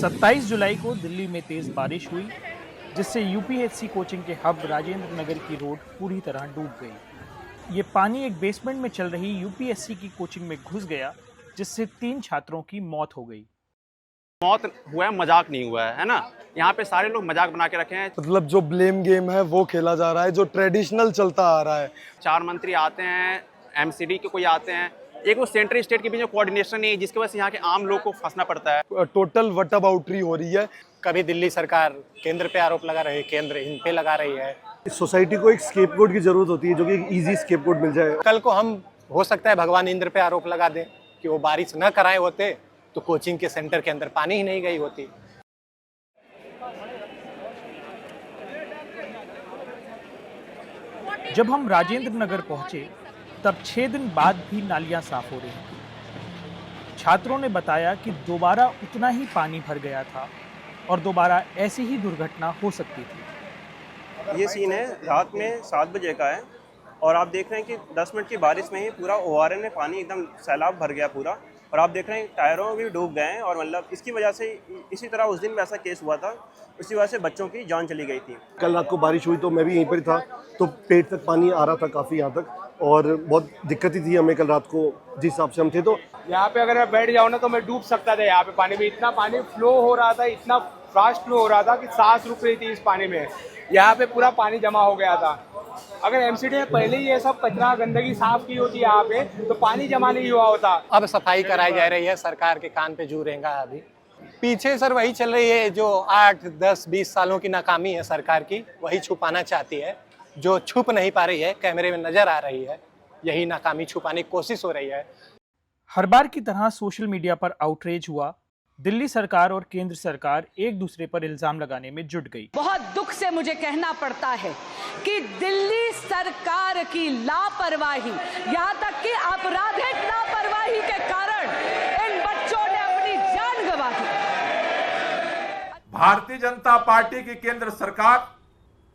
27 जुलाई को दिल्ली में तेज बारिश हुई, जिससे यूपीएससी कोचिंग के हब राजेंद्र नगर की रोड पूरी तरह डूब गई। ये पानी एक बेसमेंट में चल रही यूपीएससी की कोचिंग में घुस गया, जिससे 3 छात्रों की मौत हो गई। मौत हुआ है, मजाक नहीं हुआ है ना। यहाँ पे सारे लोग मजाक बना के रखे हैं। मतलब जो ब्लेम गेम है वो खेला जा रहा है, जो ट्रेडिशनल चलता आ रहा है। 4 मंत्री आते हैं, एमसीडी के कोई आते हैं, एक वो सेंट्रल स्टेट के बीच में कोऑर्डिनेशन नहीं है, जिसकी वजह से यहाँ के आम लोग को फंसना पड़ता है। टोटल वटाबाउटरी हो रही है। कभी दिल्ली सरकार केंद्र पे आरोप लगा रही है, केंद्र इन पे लगा रही है। इस सोसाइटी को एक स्केपगोट की जरूरत होती है, जो कि एक इजी स्केपगोट मिल जाए। कल को हम हो सकता है भगवान इंद्र पे आरोप लगा दें कि वो बारिश न कराए होते तो कोचिंग के सेंटर के अंदर पानी ही नहीं गई होती। जब हम राजेंद्र नगर पहुंचे, तब 6 दिन बाद भी नालियां साफ हो रही थी। छात्रों ने बताया कि दोबारा उतना ही पानी भर गया था और दोबारा ऐसी ही दुर्घटना हो सकती थी। ये सीन है रात में 7 बजे का है और आप देख रहे हैं कि 10 मिनट की बारिश में ही पूरा ओआरएन में पानी एकदम सैलाब भर गया पूरा, और आप देख रहे हैं टायरों में भी डूब गए हैं। और मतलब इसकी वजह से इसी तरह उस दिन भी ऐसा केस हुआ था, उसी वजह से बच्चों की जान चली गई थी। कल रात को बारिश हुई तो मैं भी यहीं पर था, तो पेट तक पानी आ रहा था काफ़ी यहाँ तक, और बहुत दिक्कत ही थी हमें कल रात को जिस हिसाब से हम थे। तो यहाँ पे अगर मैं बैठ जाऊँ ना तो मैं डूब सकता था। यहाँ पे पानी में इतना पानी फ्लो हो रहा था, इतना फास्ट फ्लो हो रहा था कि सांस रुक रही थी इस पानी में। यहाँ पे पूरा पानी जमा हो गया था। अगर एमसीडी ने पहले ही ये सब कचरा गंदगी साफ की होती यहाँ पे तो पानी जमा नहीं हुआ होता। अब सफाई कराई जा रही है, सरकार के कान पे जू रहेगा। अभी पीछे सर वही चल रही है जो 8, 10, 20 सालों की नाकामी है सरकार की, वही छुपाना चाहती है। जो छुप नहीं पा रही है, कैमरे में नजर आ रही है, यही नाकामी छुपाने की कोशिश हो रही है। हर बार की तरह सोशल मीडिया पर आउटरीच हुआ। दिल्ली सरकार और केंद्र सरकार एक दूसरे पर इल्जाम लगाने में जुट गई। बहुत दुख से मुझे कहना पड़ता है कि दिल्ली सरकार की लापरवाही, यहाँ तक कि आपराधिक लापरवाही के कारण इन बच्चों ने अपनी जान गंवा दी। भारतीय जनता पार्टी की केंद्र सरकार,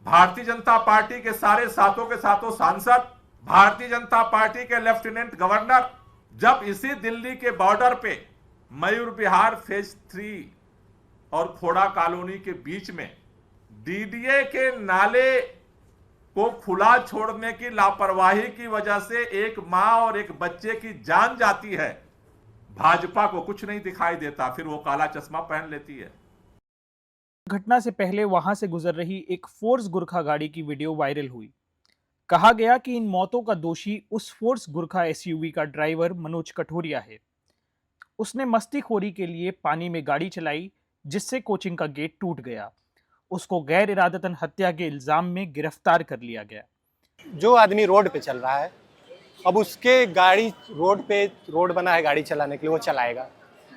भारतीय जनता पार्टी के सारे सातों के सातों सांसद, भारतीय जनता पार्टी के लेफ्टिनेंट गवर्नर जब इसी दिल्ली के बॉर्डर पे मयूर विहार फेज 3 और खोड़ा कॉलोनी के बीच में डीडीए के नाले को खुला छोड़ने की लापरवाही की वजह से एक मां और एक बच्चे की जान जाती है, भाजपा को कुछ नहीं दिखाई देता, फिर वो काला चश्मा पहन लेती है। घटना से पहले वहां से गुजर रही एक फोर्स गुरखा गाड़ी की वीडियो वायरल हुई। कहा गया कि इन मौतों का दोषी उस फोर्स गुरखा एसयूवी का ड्राइवर मनोज कठोरिया है। उसने मस्तीखोरी के लिए पानी में गाड़ी चलाई, जिससे कोचिंग का गेट टूट गया। उसको गैर इरादतन हत्या के इल्जाम में गिरफ्तार कर लिया गया। जो आदमी रोड पे चल रहा है, अब उसके गाड़ी रोड बना है गाड़ी चलाने के लिए, वो चलाएगा।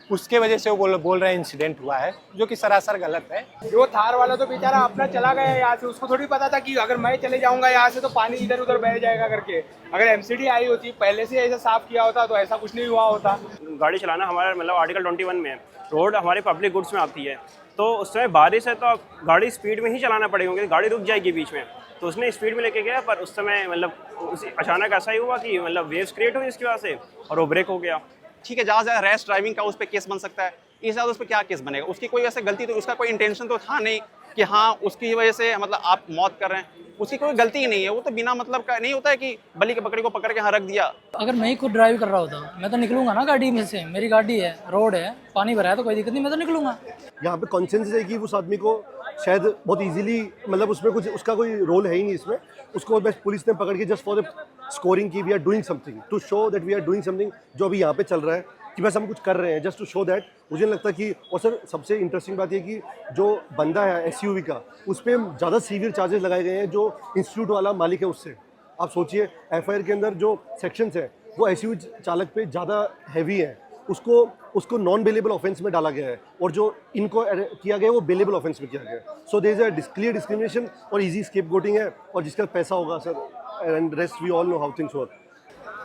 उसके वजह से वो बोल रहे हैं इंसिडेंट हुआ है, जो कि सरासर गलत है। जो थार वाला तो बेचारा अपना चला गया यहाँ से, उसको थोड़ी पता था कि अगर मैं चले जाऊंगा यहाँ से तो पानी इधर उधर बह जाएगा करके। अगर एमसीडी आई होती, पहले से ऐसा साफ किया होता तो ऐसा कुछ नहीं हुआ होता। गाड़ी चलाना हमारा मतलब आर्टिकल 21 में है, रोड हमारे पब्लिक गुड्स में आती है, तो उस समय बारिश है तो गाड़ी स्पीड में ही चलाना पड़ेगा, क्योंकि गाड़ी रुक जाएगी बीच में। तो उसने स्पीड में लेके गया, पर उस समय मतलब अचानक ऐसा ही हुआ कि मतलब वेव्स क्रिएट हुई इसकी वजह से और वो ब्रेक हो गया। ठीक है, ज़्यादा से रैश ड्राइविंग का उस पर केस बन सकता है, इससे ज़्यादा उस पर क्या केस बनेगा? उसकी कोई वैसे गलती तो, उसका कोई इंटेंशन तो था नहीं कि हाँ उसकी वजह से मतलब आप मौत कर रहे हैं, उसकी कोई गलती ही नहीं है। वो तो बिना मतलब का नहीं होता है कि बलि के बकरी को पकड़ के यहाँ रख दिया। अगर मैं ही खुद ड्राइव कर रहा होता मैं तो निकलूंगा ना गाड़ी में से। मेरी गाड़ी है, रोड है, पानी भरा है तो कोई दिक्कत नहीं, मैं तो निकलूंगा। यहाँ पे कॉन्सेंसस है कि उस आदमी को शायद बहुत इजीली, मतलब उसमें कुछ उसका कोई रोल है ही नहीं इसमें, उसको बस पुलिस ने पकड़ के जस्ट फॉर द स्कोरिंग की we are doing something to show that we are doing something, जो अभी यहाँ पे चल रहा है कि बस हम कुछ कर रहे हैं जस्ट टू शो दैट। मुझे नहीं लगता कि, और सर सबसे इंटरेस्टिंग बात ये कि जो बंदा है एसयूवी का, उस पर ज़्यादा सीवियर चार्जेस लगाए गए हैं जो इंस्टीट्यूट वाला मालिक है उससे। आप सोचिए एफआईआर के अंदर जो सेक्शंस है वो एसयूवी चालक पे ज़्यादा हैवी है, उसको नॉन बेलेबल ऑफेंस में डाला गया है, और जो इनको किया गया है वो बेलेबल ऑफेंस में किया गया है। So there is a clear discrimination और इजी स्केपगोटिंग है, और जिसका पैसा होगा sir, and rest we all know how things work.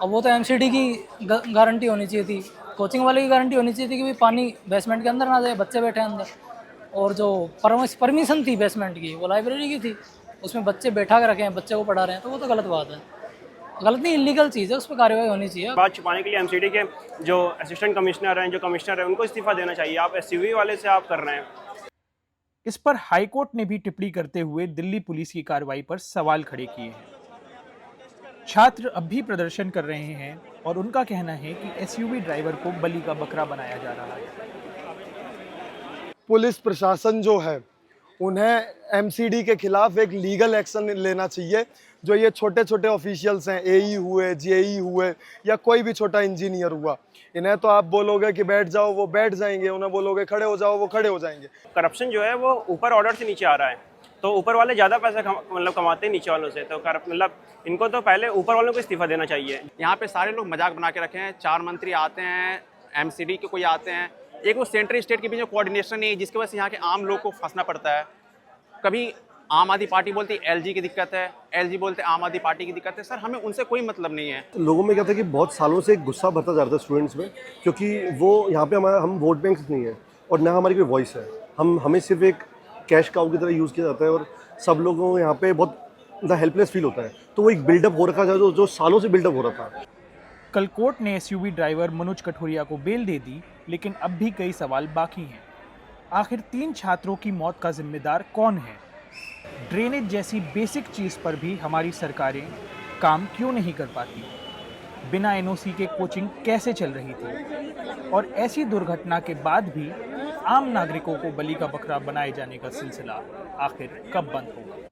अब वो तो एमसीडी की गारंटी होनी चाहिए थी, कोचिंग वाले की गारंटी होनी चाहिए थी कि भाई पानी बेसमेंट के अंदर ना जाए, बच्चे बैठे हैं अंदर। और जो परमिशन थी बेसमेंट की, वो लाइब्रेरी की थी, उसमें बच्चे बैठा के रखे हैं, बच्चे को पढ़ा रहे हैं, तो वो तो गलत बात है। गलत नहीं, इलीगल चीज़ है, उस पर कार्रवाई होनी चाहिए। बात छुपाने के लिए एमसीडी के जो असिस्टेंट कमिश्नर हैं, जो कमिश्नर हैं, उनको इस्तीफा देना चाहिए। आप एसयूवी वाले से आप कर रहे हैं। इस पर हाईकोर्ट ने भी टिप्पणी करते हुए दिल्ली पुलिस की कार्रवाई पर सवाल खड़े किए हैं। छात्र अब भी प्रदर्शन कर रहे हैं और उनका कहना है कि एसयूवी ड्राइवर को बलि का बकरा बनाया जा रहा है। पुलिस प्रशासन जो है उन्हें एमसीडी के खिलाफ एक लीगल एक्शन लेना चाहिए। जो ये छोटे छोटे ऑफिशियल्स हैं, एई हुए, जेई हुए या कोई भी छोटा इंजीनियर हुआ, इन्हें तो आप बोलोगे कि बैठ जाओ वो बैठ जाएंगे, उन्हें बोलोगे खड़े हो जाओ वो खड़े हो जाएंगे। करप्शन जो है वो ऊपर ऑर्डर से नीचे आ रहा है, तो ऊपर वाले ज़्यादा पैसा कमाते हैं नीचे वालों से, तो इनको तो पहले ऊपर वालों को इस्तीफा देना चाहिए। यहाँ पे सारे लोग मजाक बना के रखे हैं। 4 मंत्री आते हैं, एमसीडी के कोई आते हैं, एक वो सेंट्रल स्टेट के बीच में कोऑर्डिनेशन नहीं है, जिसकी वजह से यहाँ के आम लोग को फंसना पड़ता है। कभी आम आदमी पार्टी बोलती है एलजी की दिक्कत है, एलजी बोलते आम आदमी पार्टी की दिक्कत है। सर हमें उनसे कोई मतलब नहीं है। लोगों में क्या था कि बहुत सालों से गुस्सा भरता जा रहा था स्टूडेंट्स में, क्योंकि वो यहाँ पे हम वोट बैंक नहीं है और ना हमारी कोई वॉइस है। हमें सिर्फ एक कैश काउ की तरह यूज़ किया जाता है और सब लोगों को यहाँ पे बहुत हेल्पलेस फील होता है। तो वो एक बिल्डअप हो रखा था जो सालों से बिल्डअप हो रहा था। कल कोर्ट ने एसयूवी ड्राइवर मनोज कठोरिया को बेल दे दी, लेकिन अब भी कई सवाल बाकी हैं। आखिर 3 छात्रों की मौत का जिम्मेदार कौन है? ड्रेनेज जैसी बेसिक चीज़ पर भी हमारी सरकारें काम क्यों नहीं कर पाती? बिना एनओसी के कोचिंग कैसे चल रही थी? और ऐसी दुर्घटना के बाद भी आम नागरिकों को बलि का बकरा बनाए जाने का सिलसिला आखिर कब बंद होगा?